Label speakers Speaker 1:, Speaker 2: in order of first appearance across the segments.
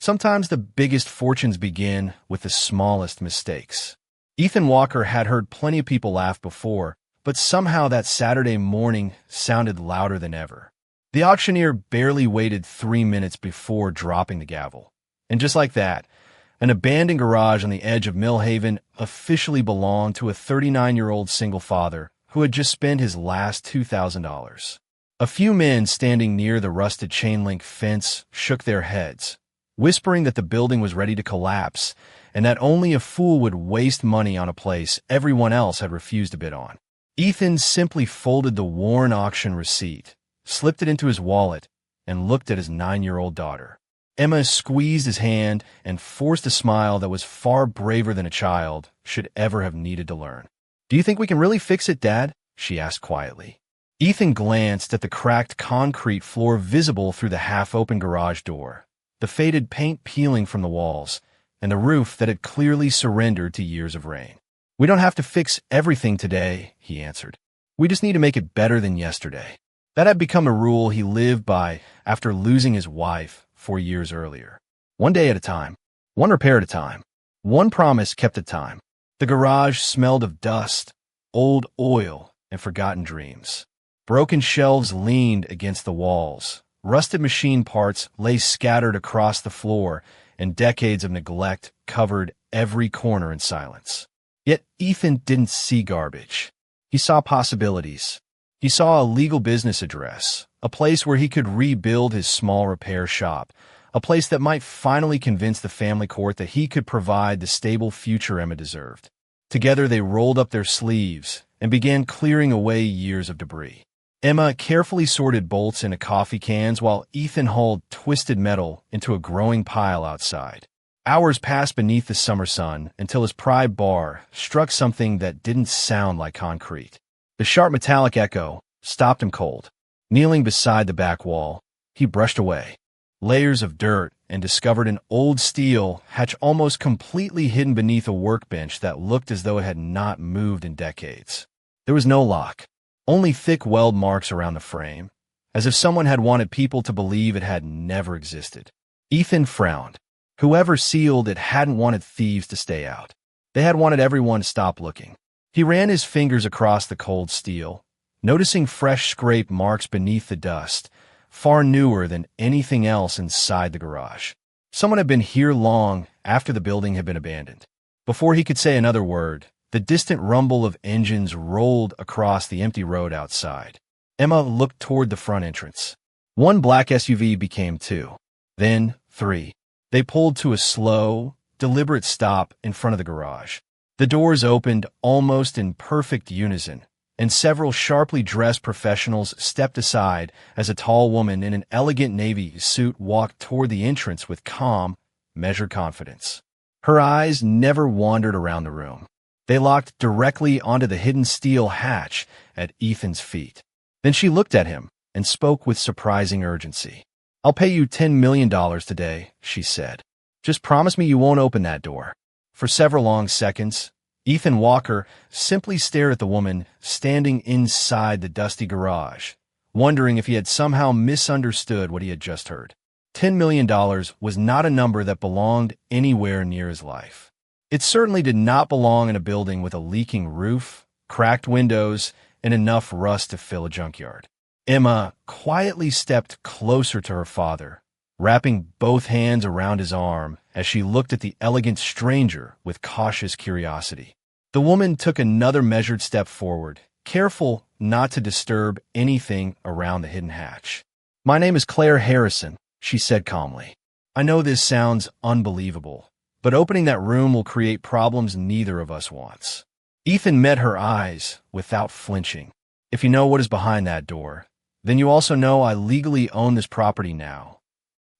Speaker 1: Sometimes the biggest fortunes begin with the smallest mistakes. Ethan Walker had heard plenty of people laugh before, but somehow that Saturday morning sounded louder than ever. The auctioneer barely waited 3 minutes before dropping the gavel. And just like that, an abandoned garage on the edge of Millhaven officially belonged to a 39-year-old single father who had just spent his last $2,000. A few men standing near the rusted chain-link fence shook their heads, whispering that the building was ready to collapse and that only a fool would waste money on a place everyone else had refused to bid on. Ethan simply folded the worn auction receipt, slipped it into his wallet, and looked at his 9-year-old daughter. Emma squeezed his hand and forced a smile that was far braver than a child should ever have needed to learn. "Do you think we can really fix it, Dad?" she asked quietly. Ethan glanced at the cracked concrete floor visible through the half-open garage door, the faded paint peeling from the walls, and the roof that had clearly surrendered to years of rain. "We don't have to fix everything today," he answered. "We just need to make it better than yesterday." That had become a rule he lived by after losing his wife 4 years earlier. One day at a time, one repair at a time, one promise kept at a time. The garage smelled of dust, old oil, and forgotten dreams. Broken shelves leaned against the walls. Rusted machine parts lay scattered across the floor, and decades of neglect covered every corner in silence. Yet Ethan didn't see garbage. He saw possibilities. He saw a legal business address, a place where he could rebuild his small repair shop, a place that might finally convince the family court that he could provide the stable future Emma deserved. Together they rolled up their sleeves and began clearing away years of debris. Emma carefully sorted bolts into coffee cans while Ethan hauled twisted metal into a growing pile outside. Hours passed beneath the summer sun until his pry bar struck something that didn't sound like concrete. The sharp metallic echo stopped him cold. Kneeling beside the back wall, he brushed away layers of dirt and discovered an old steel hatch almost completely hidden beneath a workbench that looked as though it had not moved in decades. There was no lock, only thick weld marks around the frame, as if someone had wanted people to believe it had never existed. Ethan frowned. Whoever sealed it hadn't wanted thieves to stay out. They had wanted everyone to stop looking. He ran his fingers across the cold steel, noticing fresh scrape marks beneath the dust, far newer than anything else inside the garage. Someone had been here long after the building had been abandoned. Before he could say another word, the distant rumble of engines rolled across the empty road outside. Emma looked toward the front entrance. One black SUV became 2, then 3. They pulled to a slow, deliberate stop in front of the garage. The doors opened almost in perfect unison, and several sharply dressed professionals stepped aside as a tall woman in an elegant navy suit walked toward the entrance with calm, measured confidence. Her eyes never wandered around the room. They locked directly onto the hidden steel hatch at Ethan's feet. Then she looked at him and spoke with surprising urgency. "I'll pay you $10 million today," she said. "Just promise me you won't open that door." For several long seconds, Ethan Walker simply stared at the woman standing inside the dusty garage, wondering if he had somehow misunderstood what he had just heard. $10 million was not a number that belonged anywhere near his life. It certainly did not belong in a building with a leaking roof, cracked windows, and enough rust to fill a junkyard. Emma quietly stepped closer to her father, wrapping both hands around his arm as she looked at the elegant stranger with cautious curiosity. The woman took another measured step forward, careful not to disturb anything around the hidden hatch. "My name is Claire Harrison," she said calmly. "I know this sounds unbelievable, but opening that room will create problems neither of us wants." Ethan met her eyes without flinching. "If you know what is behind that door, then you also know I legally own this property now."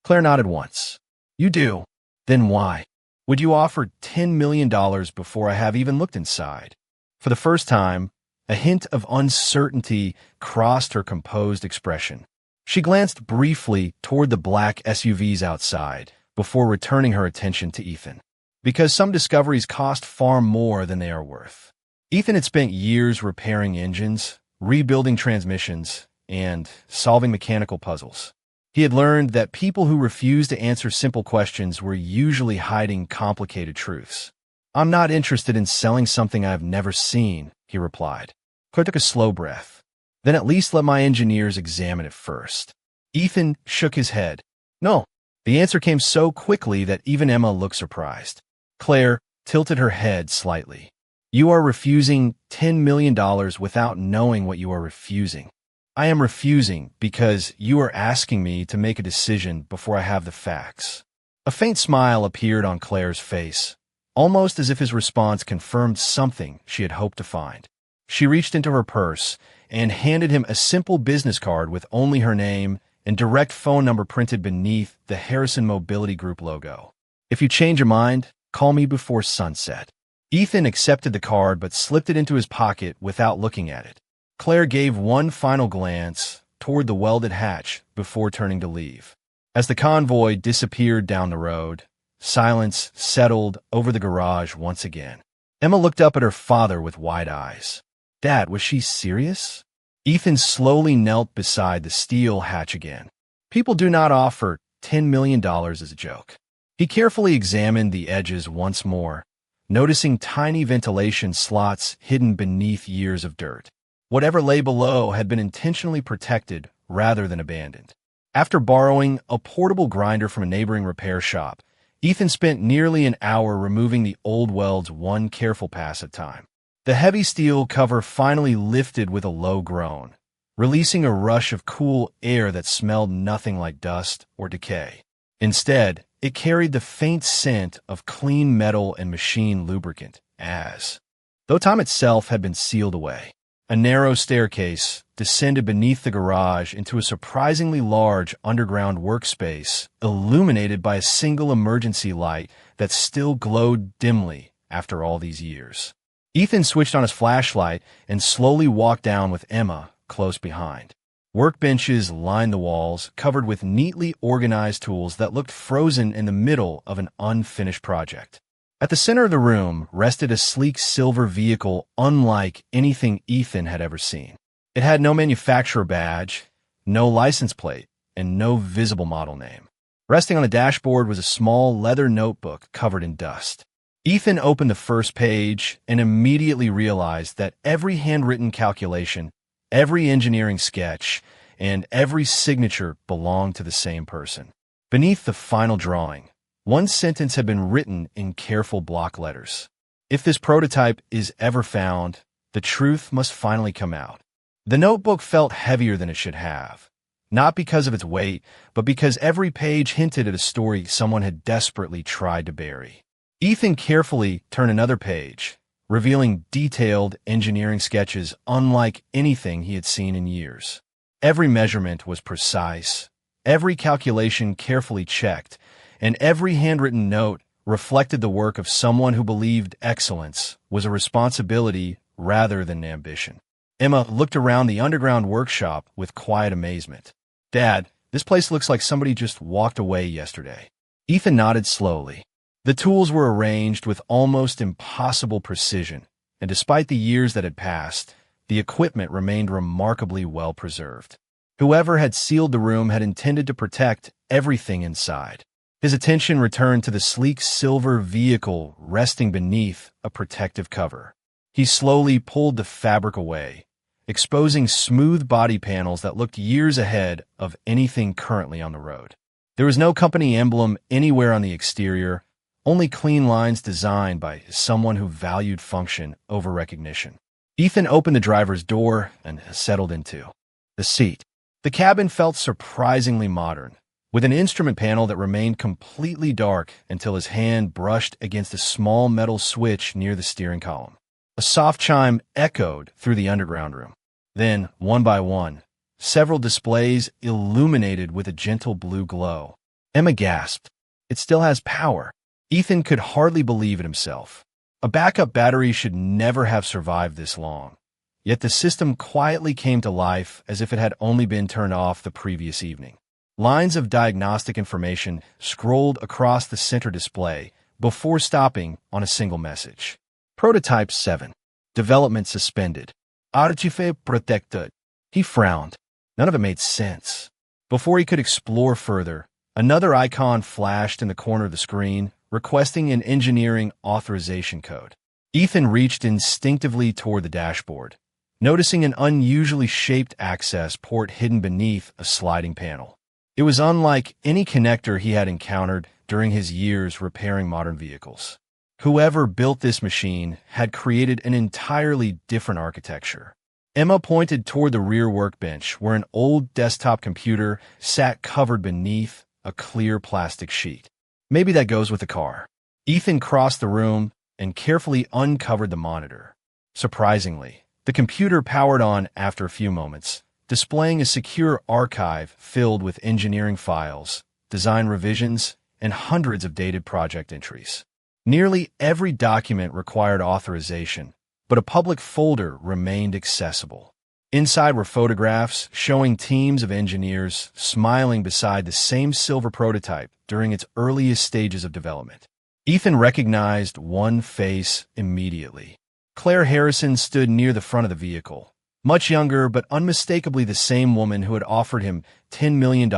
Speaker 1: Claire nodded once. "You do? Then why would you offer $10 million before I have even looked inside?" For the first time, a hint of uncertainty crossed her composed expression. She glanced briefly toward the black SUVs outside before returning her attention to Ethan. Because some discoveries cost far more than they are worth. Ethan had spent years repairing engines, rebuilding transmissions, and solving mechanical puzzles. He had learned that people who refused to answer simple questions were usually hiding complicated truths. "I'm not interested in selling something I've never seen," he replied. Claire took a slow breath. "Then at least let my engineers examine it first." Ethan shook his head. "No." The answer came so quickly that even Emma looked surprised. Claire tilted her head slightly. "You are refusing $10 million without knowing what you are refusing." "I am refusing because you are asking me to make a decision before I have the facts." A faint smile appeared on Claire's face, almost as if his response confirmed something she had hoped to find. She reached into her purse and handed him a simple business card with only her name and direct phone number printed beneath the Harrison Mobility Group logo. "If you change your mind, call me before sunset." Ethan accepted the card but slipped it into his pocket without looking at it. Claire gave one final glance toward the welded hatch before turning to leave. As the convoy disappeared down the road, silence settled over the garage once again. Emma looked up at her father with wide eyes. "Dad, was she serious?" Ethan slowly knelt beside the steel hatch again. "People do not offer $10 million as a joke." He carefully examined the edges once more, noticing tiny ventilation slots hidden beneath years of dirt. Whatever lay below had been intentionally protected rather than abandoned. After borrowing a portable grinder from a neighboring repair shop, Ethan spent nearly an hour removing the old welds one careful pass at a time. The heavy steel cover finally lifted with a low groan, releasing a rush of cool air that smelled nothing like dust or decay. Instead, it carried the faint scent of clean metal and machine lubricant, though time itself had been sealed away. A narrow staircase descended beneath the garage into a surprisingly large underground workspace, illuminated by a single emergency light that still glowed dimly after all these years. Ethan switched on his flashlight and slowly walked down with Emma close behind. Workbenches lined the walls, covered with neatly organized tools that looked frozen in the middle of an unfinished project. At the center of the room rested a sleek silver vehicle unlike anything Ethan had ever seen. It had no manufacturer badge, no license plate, and no visible model name. Resting on the dashboard was a small leather notebook covered in dust. Ethan opened the first page and immediately realized that every handwritten calculation, every engineering sketch, and every signature belonged to the same person. Beneath the final drawing, one sentence had been written in careful block letters. "If this prototype is ever found, the truth must finally come out." The notebook felt heavier than it should have, not because of its weight, but because every page hinted at a story someone had desperately tried to bury. Ethan carefully turned another page, revealing detailed engineering sketches unlike anything he had seen in years. Every measurement was precise, every calculation carefully checked, and every handwritten note reflected the work of someone who believed excellence was a responsibility rather than ambition. Emma looked around the underground workshop with quiet amazement. "Dad, this place looks like somebody just walked away yesterday." Ethan nodded slowly. The tools were arranged with almost impossible precision, and despite the years that had passed, the equipment remained remarkably well preserved. Whoever had sealed the room had intended to protect everything inside. His attention returned to the sleek silver vehicle resting beneath a protective cover. He slowly pulled the fabric away, exposing smooth body panels that looked years ahead of anything currently on the road. There was no company emblem anywhere on the exterior, only clean lines designed by someone who valued function over recognition. Ethan opened the driver's door and settled into the seat. The cabin felt surprisingly modern, with an instrument panel that remained completely dark until his hand brushed against a small metal switch near the steering column. A soft chime echoed through the underground room. Then, one by one, several displays illuminated with a gentle blue glow. Emma gasped. "It still has power." Ethan could hardly believe it himself. A backup battery should never have survived this long. Yet the system quietly came to life as if it had only been turned off the previous evening. Lines of diagnostic information scrolled across the center display before stopping on a single message. Prototype 7. Development suspended. Archive protected. He frowned. None of it made sense. Before he could explore further, another icon flashed in the corner of the screen, requesting an engineering authorization code. Ethan reached instinctively toward the dashboard, noticing an unusually shaped access port hidden beneath a sliding panel. It was unlike any connector he had encountered during his years repairing modern vehicles. Whoever built this machine had created an entirely different architecture. Emma pointed toward the rear workbench, where an old desktop computer sat covered beneath a clear plastic sheet. Maybe that goes with the car. Ethan crossed the room and carefully uncovered the monitor. Surprisingly, the computer powered on after a few moments, displaying a secure archive filled with engineering files, design revisions, and hundreds of dated project entries. Nearly every document required authorization, but a public folder remained accessible. Inside were photographs showing teams of engineers smiling beside the same silver prototype during its earliest stages of development. Ethan recognized one face immediately. Claire Harrison stood near the front of the vehicle, much younger but unmistakably the same woman who had offered him $10 million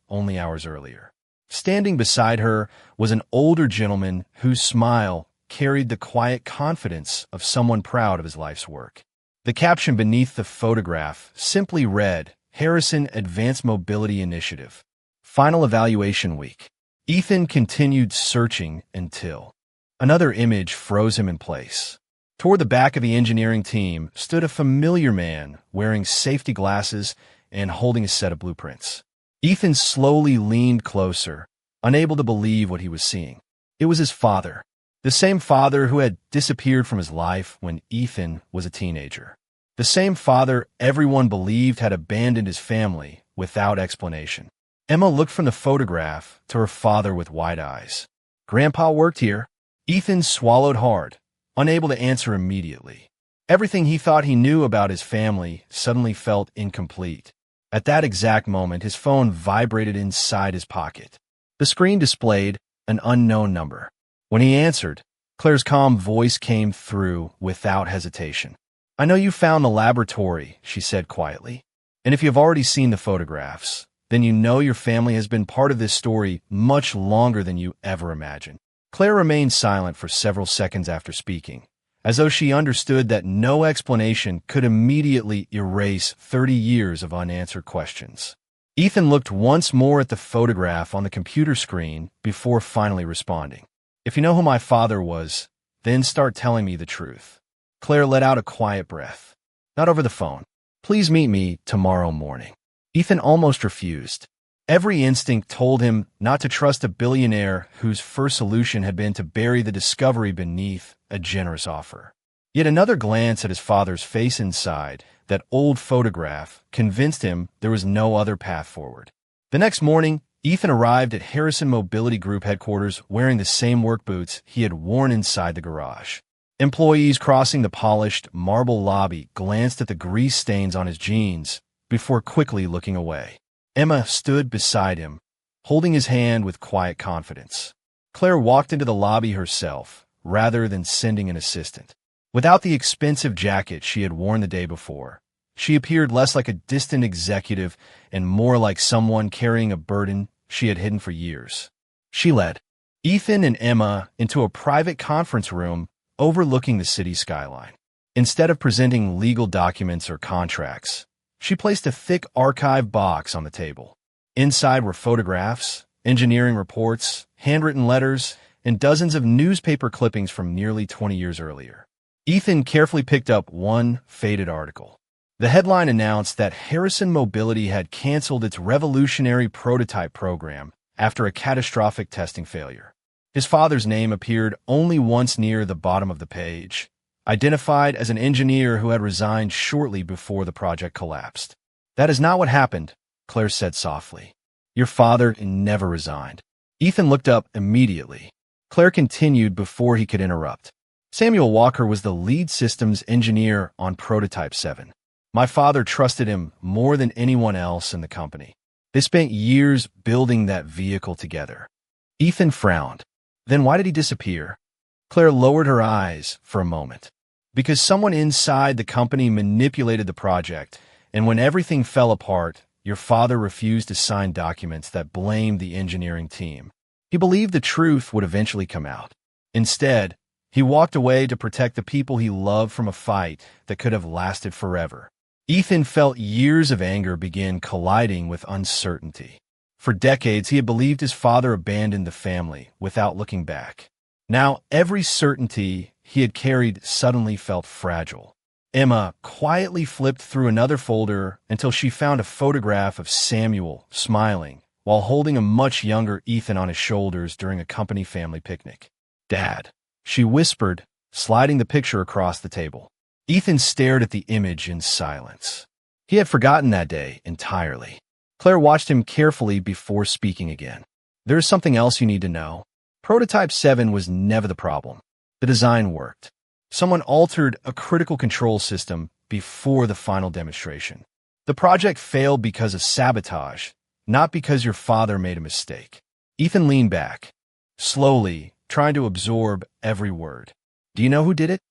Speaker 1: only hours earlier. Standing beside her was an older gentleman whose smile carried the quiet confidence of someone proud of his life's work. The caption beneath the photograph simply read, "Harrison Advanced Mobility Initiative. Final Evaluation Week." Ethan continued searching until another image froze him in place. Toward the back of the engineering team stood a familiar man wearing safety glasses and holding a set of blueprints. Ethan slowly leaned closer, unable to believe what he was seeing. It was his father, the same father who had disappeared from his life when Ethan was a teenager. The same father everyone believed had abandoned his family without explanation. Emma looked from the photograph to her father with wide eyes. "Grandpa worked here." Ethan swallowed hard, unable to answer immediately. Everything he thought he knew about his family suddenly felt incomplete. At that exact moment, his phone vibrated inside his pocket. The screen displayed an unknown number. When he answered, Claire's calm voice came through without hesitation. "I know you found the laboratory," she said quietly. "And if you've already seen the photographs, then you know your family has been part of this story much longer than you ever imagined." Claire remained silent for several seconds after speaking, as though she understood that no explanation could immediately erase 30 years of unanswered questions. Ethan looked once more at the photograph on the computer screen before finally responding. "If you know who my father was, then start telling me the truth." Claire let out a quiet breath. "Not over the phone. Please meet me tomorrow morning." Ethan almost refused. Every instinct told him not to trust a billionaire whose first solution had been to bury the discovery beneath a generous offer. Yet another glance at his father's face inside that old photograph convinced him there was no other path forward. The next morning, Ethan arrived at Harrison Mobility Group headquarters wearing the same work boots he had worn inside the garage. Employees crossing the polished marble lobby glanced at the grease stains on his jeans before quickly looking away. Emma stood beside him, holding his hand with quiet confidence. Claire walked into the lobby herself, rather than sending an assistant. Without the expensive jacket she had worn the day before, she appeared less like a distant executive and more like someone carrying a burden she had hidden for years. She led Ethan and Emma into a private conference room overlooking the city skyline. Instead of presenting legal documents or contracts, she placed a thick archive box on the table. Inside were photographs, engineering reports, handwritten letters, and dozens of newspaper clippings from nearly 20 years earlier. Ethan carefully picked up one faded article. The headline announced that Harrison Mobility had canceled its revolutionary prototype program after a catastrophic testing failure. His father's name appeared only once near the bottom of the page, identified as an engineer who had resigned shortly before the project collapsed. "That is not what happened," Claire said softly. "Your father never resigned." Ethan looked up immediately. Claire continued before he could interrupt. "Samuel Walker was the lead systems engineer on Prototype 7. My father trusted him more than anyone else in the company. They spent years building that vehicle together." Ethan frowned. "Then why did he disappear?" Claire lowered her eyes for a moment. "Because someone inside the company manipulated the project, and when everything fell apart, your father refused to sign documents that blamed the engineering team. He believed the truth would eventually come out. Instead, he walked away to protect the people he loved from a fight that could have lasted forever. Ethan felt years of anger begin colliding with uncertainty. For decades, he had believed his father abandoned the family without looking back. Now, every certainty he had carried suddenly felt fragile. Emma quietly flipped through another folder until she found a photograph of Samuel smiling while holding a much younger Ethan on his shoulders during a company family picnic. "Dad," she whispered, sliding the picture across the table. Ethan stared at the image in silence. He had forgotten that day entirely. Claire watched him carefully before speaking again. "There is something else you need to know. Prototype 7 was never the problem. The design worked. Someone altered a critical control system before the final demonstration. The project failed because of sabotage, not because your father made a mistake." Ethan leaned back, slowly, trying to absorb every word. "Do you know who did it?"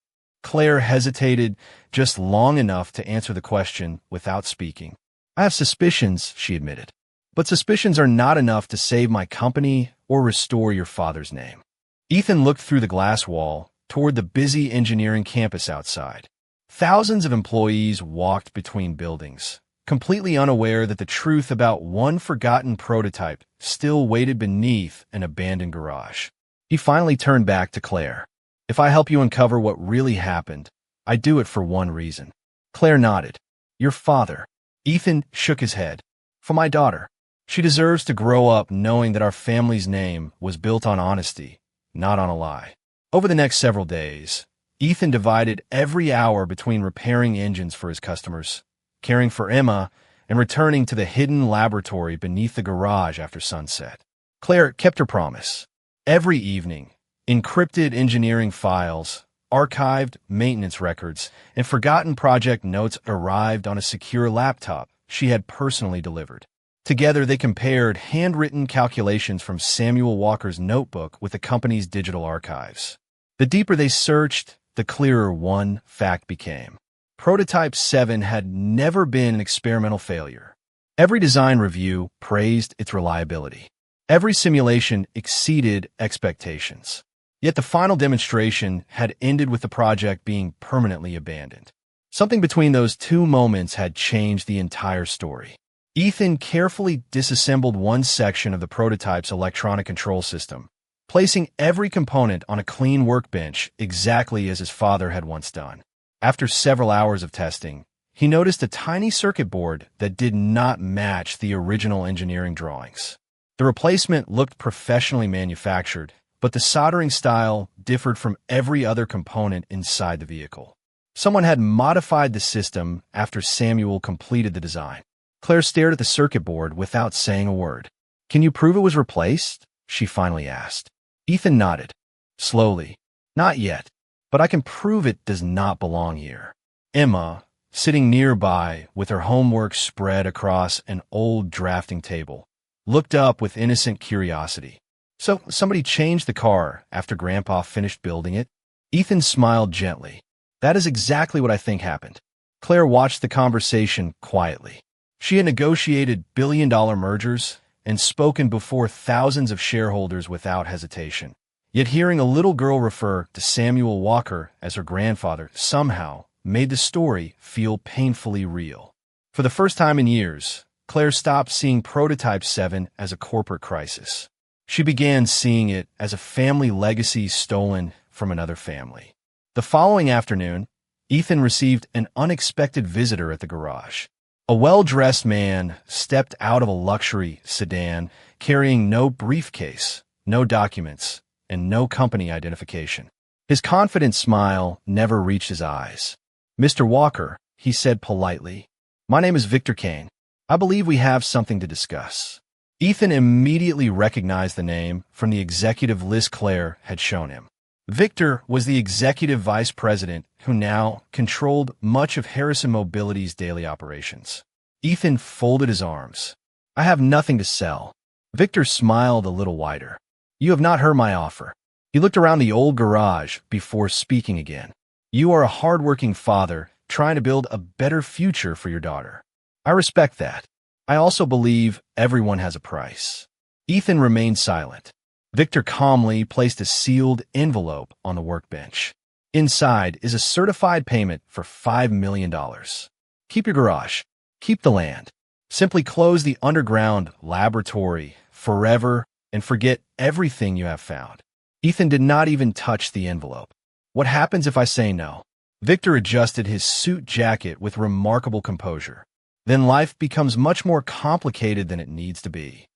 Speaker 1: Claire hesitated just long enough to answer the question without speaking. "I have suspicions," she admitted. "But suspicions are not enough to save my company or restore your father's name." Ethan looked through the glass wall toward the busy engineering campus outside. Thousands of employees walked between buildings, completely unaware that the truth about one forgotten prototype still waited beneath an abandoned garage. He finally turned back to Claire. "If I help you uncover what really happened, I do it for one reason." Claire nodded. "Your father." Ethan shook his head. "For my daughter. She deserves to grow up knowing that our family's name was built on honesty, not on a lie." Over the next several days, Ethan divided every hour between repairing engines for his customers, caring for Emma, and returning to the hidden laboratory beneath the garage after sunset. Claire kept her promise. Every evening, encrypted engineering files, archived maintenance records, and forgotten project notes arrived on a secure laptop she had personally delivered. Together, they compared handwritten calculations from Samuel Walker's notebook with the company's digital archives. The deeper they searched, the clearer one fact became. Prototype 7 had never been an experimental failure. Every design review praised its reliability. Every simulation exceeded expectations. Yet the final demonstration had ended with the project being permanently abandoned. Something between those two moments had changed the entire story. Ethan carefully disassembled one section of the prototype's electronic control system, placing every component on a clean workbench exactly as his father had once done. After several hours of testing, he noticed a tiny circuit board that did not match the original engineering drawings. The replacement looked professionally manufactured, but the soldering style differed from every other component inside the vehicle. Someone had modified the system after Samuel completed the design. Claire stared at the circuit board without saying a word. "Can you prove it was replaced?" she finally asked. Ethan nodded. Slowly. "Not yet, but I can prove it does not belong here." Emma, sitting nearby with her homework spread across an old drafting table, looked up with innocent curiosity. "So somebody changed the car after Grandpa finished building it?" Ethan smiled gently. "That is exactly what I think happened." Claire watched the conversation quietly. She had negotiated billion-dollar mergers and spoken before thousands of shareholders without hesitation. Yet hearing a little girl refer to Samuel Walker as her grandfather somehow made the story feel painfully real. For the first time in years, Claire stopped seeing Prototype 7 as a corporate crisis. She began seeing it as a family legacy stolen from another family. The following afternoon, Ethan received an unexpected visitor at the garage. A well-dressed man stepped out of a luxury sedan carrying no briefcase, no documents, and no company identification. His confident smile never reached his eyes. "Mr. Walker," he said politely, "my name is Victor Kane. I believe we have something to discuss." Ethan immediately recognized the name from the executive list Claire had shown him. Victor was the executive vice president who now controlled much of Harrison Mobility's daily operations. Ethan folded his arms. "I have nothing to sell." Victor smiled a little wider. "You have not heard my offer." He looked around the old garage before speaking again. "You are a hardworking father trying to build a better future for your daughter. I respect that. I also believe everyone has a price. Ethan remained silent. Victor calmly placed a sealed envelope on the workbench. Inside is a certified payment for $5 million. Keep your garage. Keep the land. Simply close the underground laboratory forever and forget everything you have found. Ethan did not even touch the envelope. What happens if I say no? Victor adjusted his suit jacket with remarkable composure. Then life becomes much more complicated than it needs to be.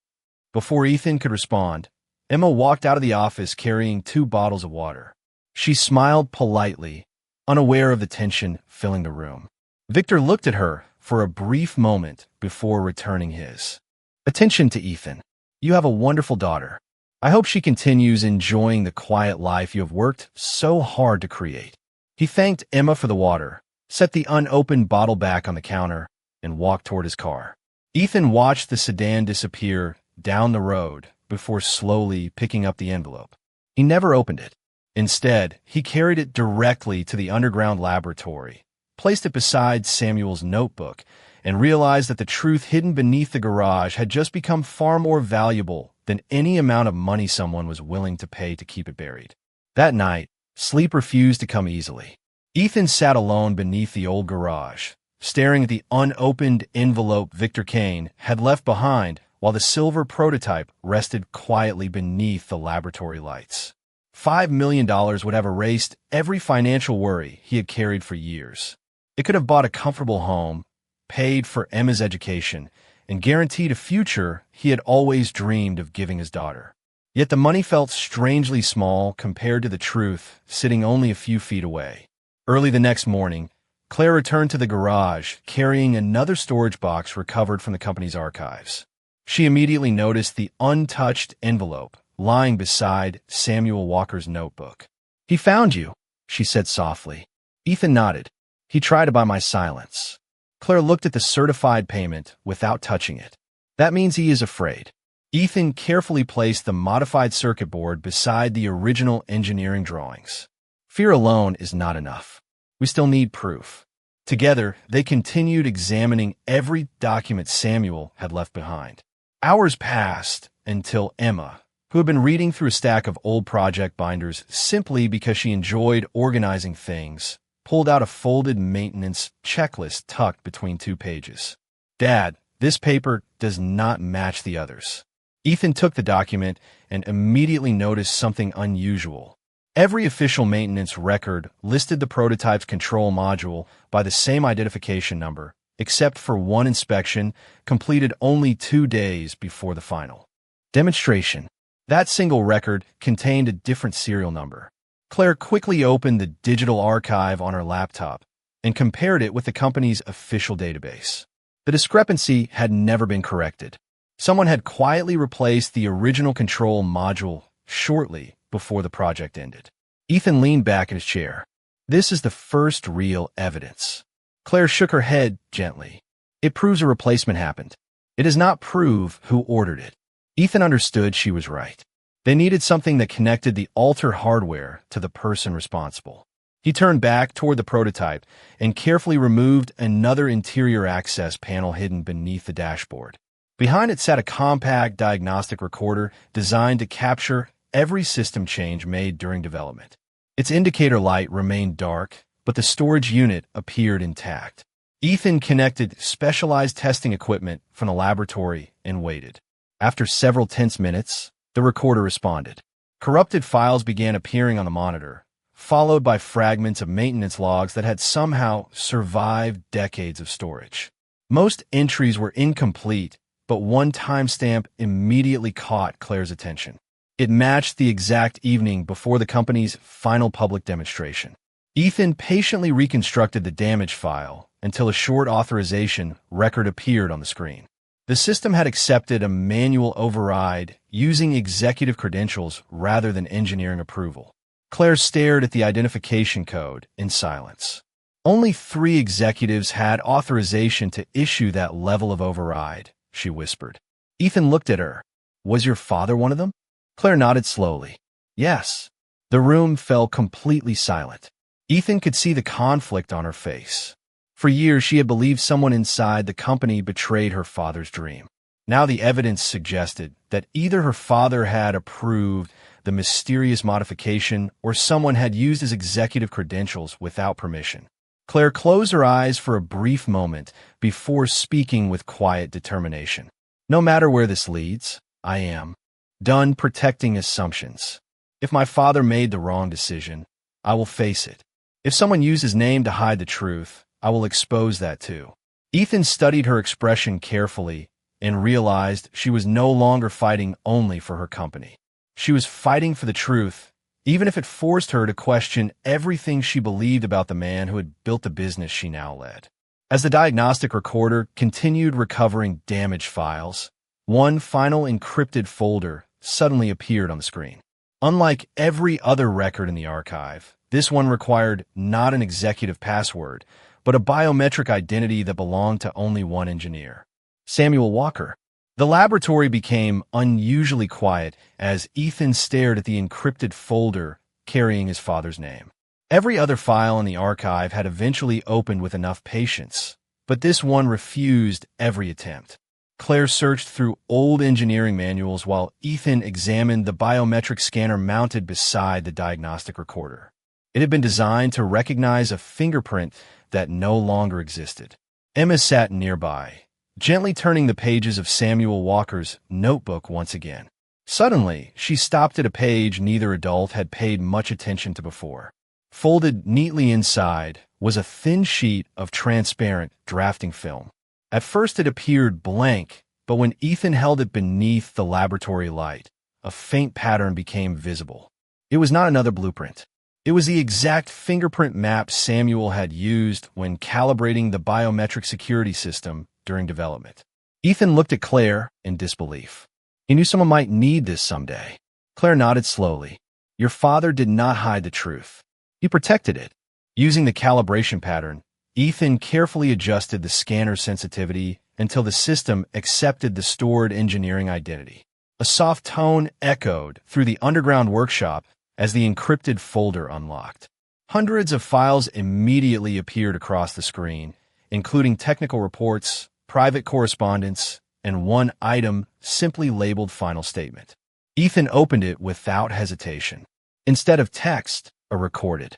Speaker 1: Before Ethan could respond, Emma walked out of the office carrying 2 bottles of water. She smiled politely, unaware of the tension filling the room. Victor looked at her for a brief moment before returning his attention to Ethan. You have a wonderful daughter. I hope she continues enjoying the quiet life you have worked so hard to create. He thanked Emma for the water, set the unopened bottle back on the counter, and walked toward his car. Ethan watched the sedan disappear down the road before slowly picking up the envelope. He never opened it. Instead, he carried it directly to the underground laboratory, placed it beside Samuel's notebook, and realized that the truth hidden beneath the garage had just become far more valuable than any amount of money someone was willing to pay to keep it buried. That night, sleep refused to come easily. Ethan sat alone beneath the old garage, staring at the unopened envelope Victor Kane had left behind while the silver prototype rested quietly beneath the laboratory lights. $5 million would have erased every financial worry he had carried for years. It could have bought a comfortable home, paid for Emma's education, and guaranteed a future he had always dreamed of giving his daughter. Yet the money felt strangely small compared to the truth sitting only a few feet away. Early the next morning, Claire returned to the garage carrying another storage box recovered from the company's archives. She immediately noticed the untouched envelope lying beside Samuel Walker's notebook. He found you, she said softly. Ethan nodded. He tried to buy my silence. Claire looked at the certified payment without touching it. That means he is afraid. Ethan carefully placed the modified circuit board beside the original engineering drawings. Fear alone is not enough. We still need proof. Together, they continued examining every document Samuel had left behind. Hours passed until Emma, who had been reading through a stack of old project binders simply because she enjoyed organizing things, pulled out a folded maintenance checklist tucked between 2 pages. Dad, this paper does not match the others. Ethan took the document and immediately noticed something unusual. Every official maintenance record listed the prototype's control module by the same identification number, except for one inspection completed only 2 days before the final demonstration. That single record contained a different serial number. Claire quickly opened the digital archive on her laptop and compared it with the company's official database. The discrepancy had never been corrected. Someone had quietly replaced the original control module shortly before the project ended. Ethan leaned back in his chair. This is the first real evidence. Claire shook her head gently. It proves a replacement happened. It does not prove who ordered it. Ethan understood she was right. They needed something that connected the altered hardware to the person responsible. He turned back toward the prototype and carefully removed another interior access panel hidden beneath the dashboard. Behind it sat a compact diagnostic recorder designed to capture every system change made during development. Its indicator light remained dark, but the storage unit appeared intact. Ethan connected specialized testing equipment from the laboratory and waited. After several tense minutes, the recorder responded. Corrupted files began appearing on the monitor, followed by fragments of maintenance logs that had somehow survived decades of storage. Most entries were incomplete, but one timestamp immediately caught Claire's attention. It matched the exact evening before the company's final public demonstration. Ethan patiently reconstructed the damage file until a short authorization record appeared on the screen. The system had accepted a manual override using executive credentials rather than engineering approval. Claire stared at the identification code in silence. Only 3 executives had authorization to issue that level of override, she whispered. Ethan looked at her. Was your father one of them? Claire nodded slowly. Yes. The room fell completely silent. Ethan could see the conflict on her face. For years, she had believed someone inside the company betrayed her father's dream. Now the evidence suggested that either her father had approved the mysterious modification or someone had used his executive credentials without permission. Claire closed her eyes for a brief moment before speaking with quiet determination. No matter where this leads, I am done protecting assumptions. If my father made the wrong decision, I will face it. If someone used his name to hide the truth, I will expose that too. Ethan studied her expression carefully and realized she was no longer fighting only for her company. She was fighting for the truth, even if it forced her to question everything she believed about the man who had built the business she now led. As the diagnostic recorder continued recovering damaged files, one final encrypted folder suddenly appeared on the screen. Unlike every other record in the archive, this one required not an executive password, but a biometric identity that belonged to only one engineer, Samuel Walker. The laboratory became unusually quiet as Ethan stared at the encrypted folder carrying his father's name. Every other file in the archive had eventually opened with enough patience, but this one refused every attempt. Claire searched through old engineering manuals while Ethan examined the biometric scanner mounted beside the diagnostic recorder. It had been designed to recognize a fingerprint that no longer existed. Emma sat nearby, gently turning the pages of Samuel Walker's notebook once again. Suddenly, she stopped at a page neither adult had paid much attention to before. Folded neatly inside was a thin sheet of transparent drafting film. At first it appeared blank, but when Ethan held it beneath the laboratory light, a faint pattern became visible. It was not another blueprint. It was the exact fingerprint map Samuel had used when calibrating the biometric security system during development. Ethan looked at Claire in disbelief. He knew someone might need this someday. Claire nodded slowly. Your father did not hide the truth. He protected it. Using the calibration pattern, Ethan carefully adjusted the scanner sensitivity until the system accepted the stored engineering identity. A soft tone echoed through the underground workshop as the encrypted folder unlocked. Hundreds of files immediately appeared across the screen, including technical reports, private correspondence, and one item simply labeled Final Statement. Ethan opened it without hesitation. Instead of text, a recorded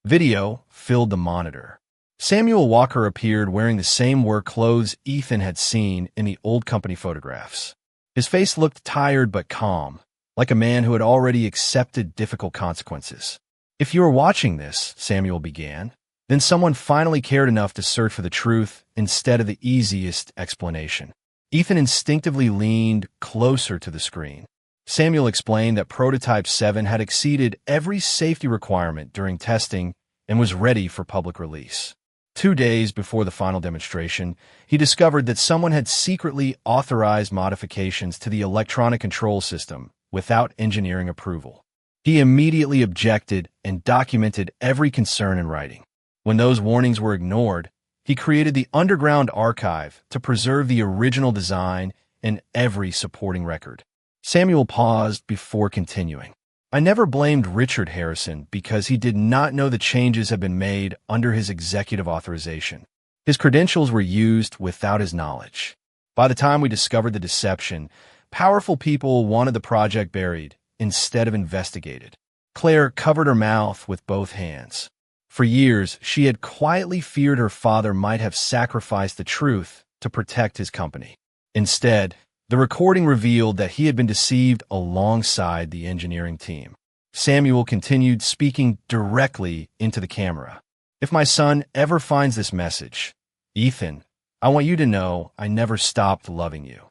Speaker 1: video filled the monitor. Samuel Walker appeared wearing the same work clothes Ethan had seen in the old company photographs. His face looked tired but calm, like a man who had already accepted difficult consequences. If you were watching this, Samuel began, then someone finally cared enough to search for the truth instead of the easiest explanation. Ethan instinctively leaned closer to the screen. Samuel explained that Prototype 7 had exceeded every safety requirement during testing and was ready for public release. 2 days before the final demonstration, he discovered that someone had secretly authorized modifications to the electronic control system without engineering approval. He immediately objected and documented every concern in writing. When those warnings were ignored, he created the underground archive to preserve the original design and every supporting record. Samuel paused before continuing. I never blamed Richard Harrison because he did not know the changes had been made under his executive authorization. His credentials were used without his knowledge. By the time we discovered the deception, powerful people wanted the project buried instead of investigated. Claire covered her mouth with both hands. For years, she had quietly feared her father might have sacrificed the truth to protect his company. Instead, the recording revealed that he had been deceived alongside the engineering team. Samuel continued speaking directly into the camera. If my son ever finds this message, Ethan, I want you to know I never stopped loving you.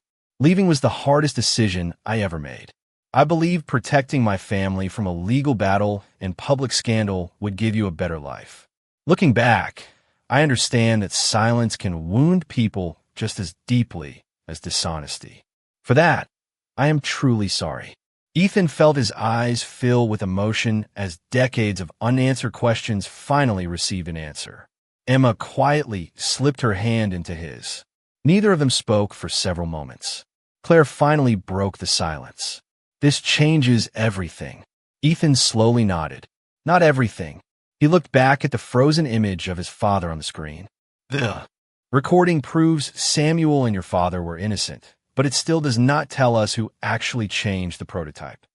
Speaker 1: Leaving was the hardest decision I ever made. I believed protecting my family from a legal battle and public scandal would give you a better life. Looking back, I understand that silence can wound people just as deeply as dishonesty. For that, I am truly sorry. Ethan felt his eyes fill with emotion as decades of unanswered questions finally received an answer. Emma quietly slipped her hand into his. Neither of them spoke for several moments. Claire finally broke the silence. This changes everything. Ethan slowly nodded. Not everything. He looked back at the frozen image of his father on the screen. The recording proves Samuel and your father were innocent, but it still does not tell us who actually changed the prototype.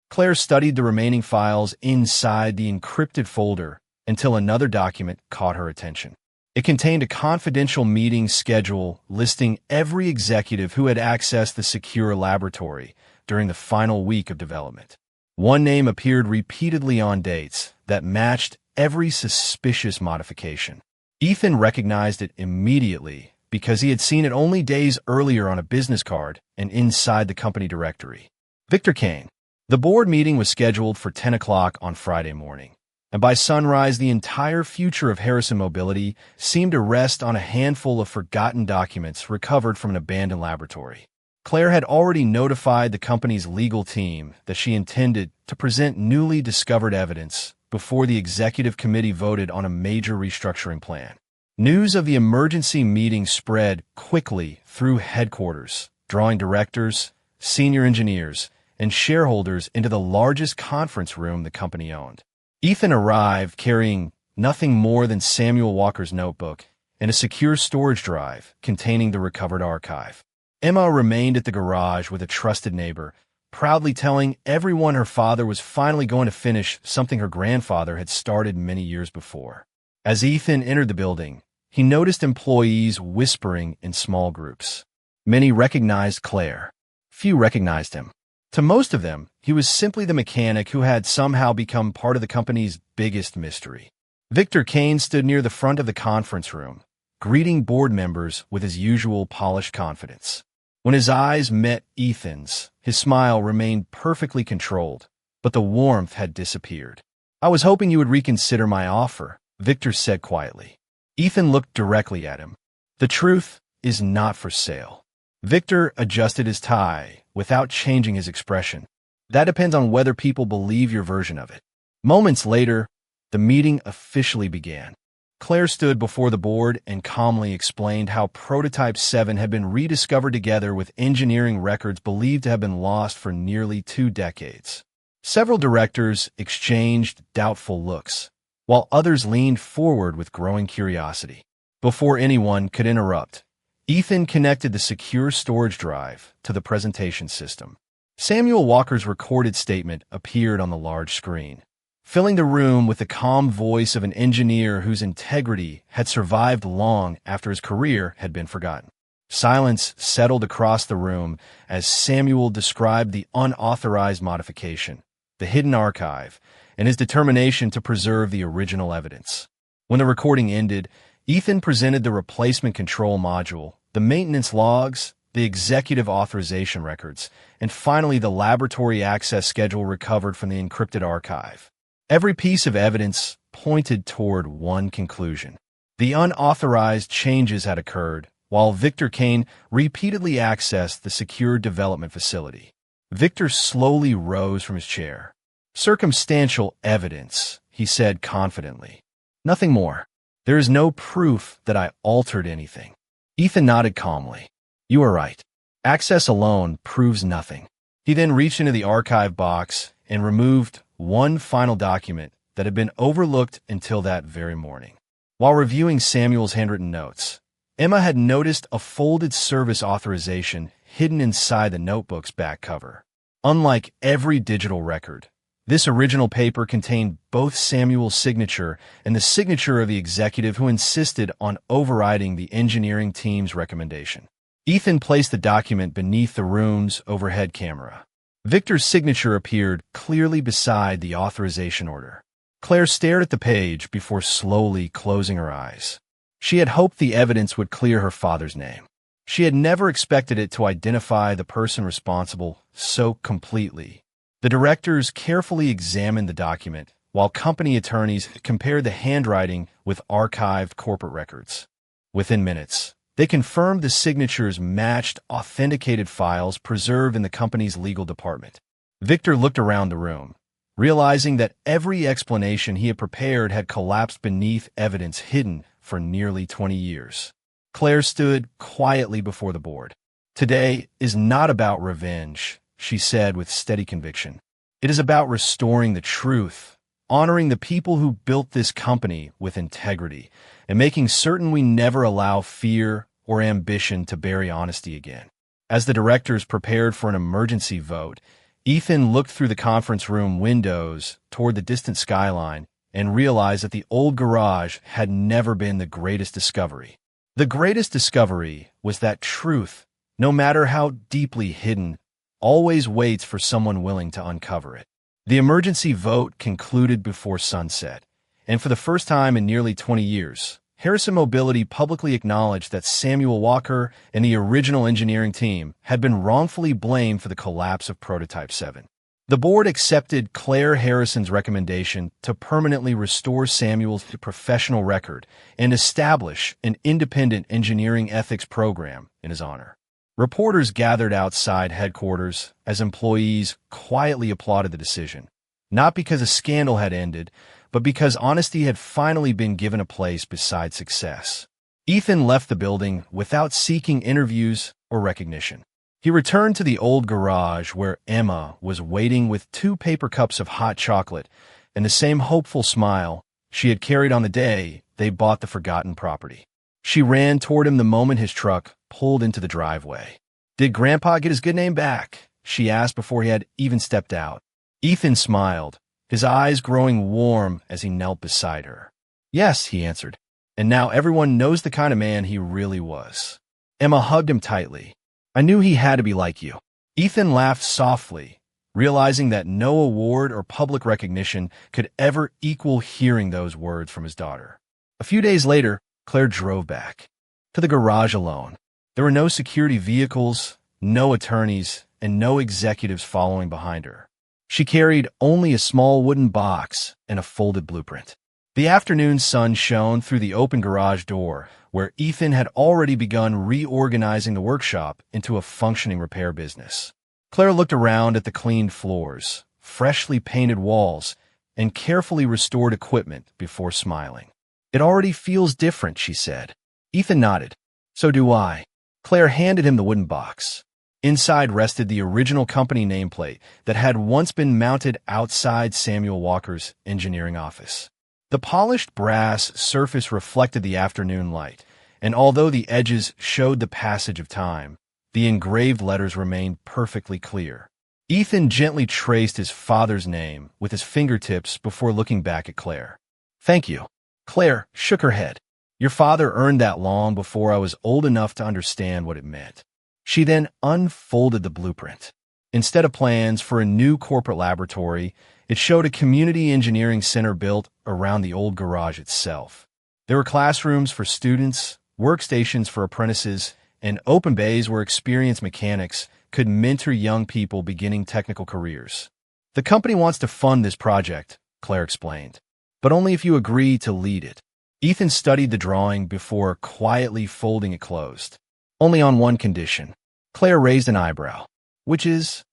Speaker 1: Claire studied the remaining files inside the encrypted folder until another document caught her attention. It contained a confidential meeting schedule listing every executive who had accessed the secure laboratory during the final week of development. One name appeared repeatedly on dates that matched every suspicious modification. Ethan recognized it immediately because he had seen it only days earlier on a business card and inside the company directory. Victor Kane. The board meeting was scheduled for 10 o'clock on Friday morning, and by sunrise the entire future of Harrison Mobility seemed to rest on a handful of forgotten documents recovered from an abandoned laboratory. Claire had already notified the company's legal team that she intended to present newly discovered evidence before the executive committee voted on a major restructuring plan. News of the emergency meeting spread quickly through headquarters, drawing directors, senior engineers, and shareholders into the largest conference room the company owned. Ethan arrived carrying nothing more than Samuel Walker's notebook and a secure storage drive containing the recovered archive. Emma remained at the garage with a trusted neighbor, proudly telling everyone her father was finally going to finish something her grandfather had started many years before. As Ethan entered the building, he noticed employees whispering in small groups. Many recognized Claire. Few recognized him. To most of them, he was simply the mechanic who had somehow become part of the company's biggest mystery. Victor Kane stood near the front of the conference room, greeting board members with his usual polished confidence. When his eyes met Ethan's, his smile remained perfectly controlled, but the warmth had disappeared. "I was hoping you would reconsider my offer," Victor said quietly. Ethan looked directly at him. "The truth is not for sale." Victor adjusted his tie without changing his expression. "That depends on whether people believe your version of it." Moments later, the meeting officially began. Claire stood before the board and calmly explained how Prototype 7 had been rediscovered together with engineering records believed to have been lost for nearly 2 decades. Several directors exchanged doubtful looks, while others leaned forward with growing curiosity. Before anyone could interrupt, Ethan connected the secure storage drive to the presentation system. Samuel Walker's recorded statement appeared on the large screen, filling the room with the calm voice of an engineer whose integrity had survived long after his career had been forgotten. Silence settled across the room as Samuel described the unauthorized modification, the hidden archive, and his determination to preserve the original evidence. When the recording ended, Ethan presented the replacement control module, the maintenance logs, the executive authorization records, and finally the laboratory access schedule recovered from the encrypted archive. Every piece of evidence pointed toward one conclusion. The unauthorized changes had occurred, while Victor Kane repeatedly accessed the secure development facility. Victor slowly rose from his chair. "Circumstantial evidence," he said confidently. "Nothing more. There is no proof that I altered anything." Ethan nodded calmly. "You are right. Access alone proves nothing." He then reached into the archive box and removed one final document that had been overlooked until that very morning. While reviewing Samuel's handwritten notes, Emma had noticed a folded service authorization hidden inside the notebook's back cover. Unlike every digital record, this original paper contained both Samuel's signature and the signature of the executive who insisted on overriding the engineering team's recommendation. Ethan placed the document beneath the room's overhead camera. Victor's signature appeared clearly beside the authorization order. Claire stared at the page before slowly closing her eyes. She had hoped the evidence would clear her father's name. She had never expected it to identify the person responsible so completely. The directors carefully examined the document, while company attorneys compared the handwriting with archived corporate records. Within minutes, they confirmed the signatures matched authenticated files preserved in the company's legal department. Victor looked around the room, realizing that every explanation he had prepared had collapsed beneath evidence hidden for nearly 20 years. Claire stood quietly before the board. "Today is not about revenge," she said with steady conviction. "It is about restoring the truth honoring the people who built this company with integrity, and making certain we never allow fear or ambition to bury honesty again. As the directors prepared for an emergency vote, Ethan looked through the conference room windows toward the distant skyline and realized that the old garage had never been the greatest discovery. The greatest discovery was that truth, no matter how deeply hidden, always waits for someone willing to uncover it. The emergency vote concluded before sunset, and for the first time in nearly 20 years, Harrison Mobility publicly acknowledged that Samuel Walker and the original engineering team had been wrongfully blamed for the collapse of Prototype 7. The board accepted Claire Harrison's recommendation to permanently restore Samuel's professional record and establish an independent engineering ethics program in his honor. Reporters gathered outside headquarters as employees quietly applauded the decision, not because a scandal had ended, but because honesty had finally been given a place beside success. Ethan left the building without seeking interviews or recognition. He returned to the old garage where Emma was waiting with 2 paper cups of hot chocolate and the same hopeful smile she had carried on the day they bought the forgotten property. She ran toward him the moment his truck pulled into the driveway. "Did Grandpa get his good name back?" she asked before he had even stepped out. Ethan smiled, his eyes growing warm as he knelt beside her. "Yes," he answered, "and now everyone knows the kind of man he really was." Emma hugged him tightly. "I knew he had to be like you." Ethan laughed softly, realizing that no award or public recognition could ever equal hearing those words from his daughter. A few days later, Claire drove back to the garage alone. There were no security vehicles, no attorneys, and no executives following behind her. She carried only a small wooden box and a folded blueprint. The afternoon sun shone through the open garage door, where Ethan had already begun reorganizing the workshop into a functioning repair business. Claire looked around at the cleaned floors, freshly painted walls, and carefully restored equipment before smiling. "It already feels different," she said. Ethan nodded. "So do I." Claire handed him the wooden box. Inside rested the original company nameplate that had once been mounted outside Samuel Walker's engineering office. The polished brass surface reflected the afternoon light, and although the edges showed the passage of time, the engraved letters remained perfectly clear. Ethan gently traced his father's name with his fingertips before looking back at Claire. "Thank you." Claire shook her head. "Your father earned that long before I was old enough to understand what it meant." She then unfolded the blueprint. Instead of plans for a new corporate laboratory, it showed a community engineering center built around the old garage itself. There were classrooms for students, workstations for apprentices, and open bays where experienced mechanics could mentor young people beginning technical careers. "The company wants to fund this project," Claire explained, "but only if you agree to lead it." Ethan studied the drawing before quietly folding it closed. "Only on one condition." Claire raised an eyebrow. "Which is?"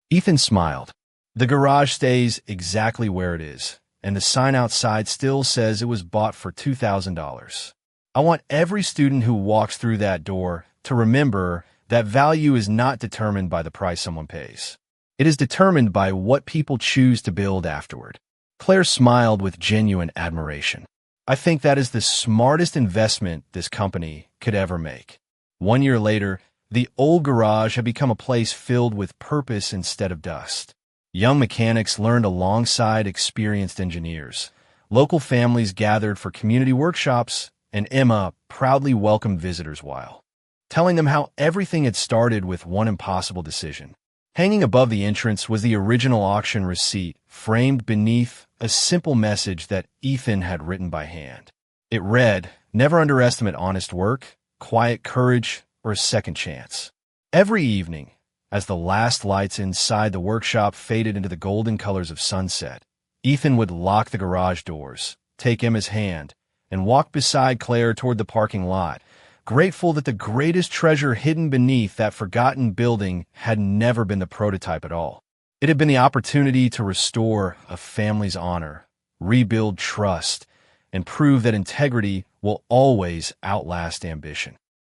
Speaker 1: Ethan smiled. "The garage stays exactly where it is, and the sign outside still says it was bought for $2,000. I want every student who walks through that door to remember that value is not determined by the price someone pays. It is determined by what people choose to build afterward." Claire smiled with genuine admiration. "I think that is the smartest investment this company could ever make." 1 year later, the old garage had become a place filled with purpose instead of dust. Young mechanics learned alongside experienced engineers. Local families gathered for community workshops, and Emma proudly welcomed visitors while telling them how everything had started with one impossible decision. Hanging above the entrance was the original auction receipt, framed beneath a simple message that Ethan had written by hand. It read, "Never underestimate honest work, quiet courage, or a second chance." Every evening, as the last lights inside the workshop faded into the golden colors of sunset, Ethan would lock the garage doors, take Emma's hand, and walk beside Claire toward the parking lot, grateful that the greatest treasure hidden beneath that forgotten building had never been the prototype at all. It had been the opportunity to restore a family's honor, rebuild trust, and prove that integrity will always outlast ambition.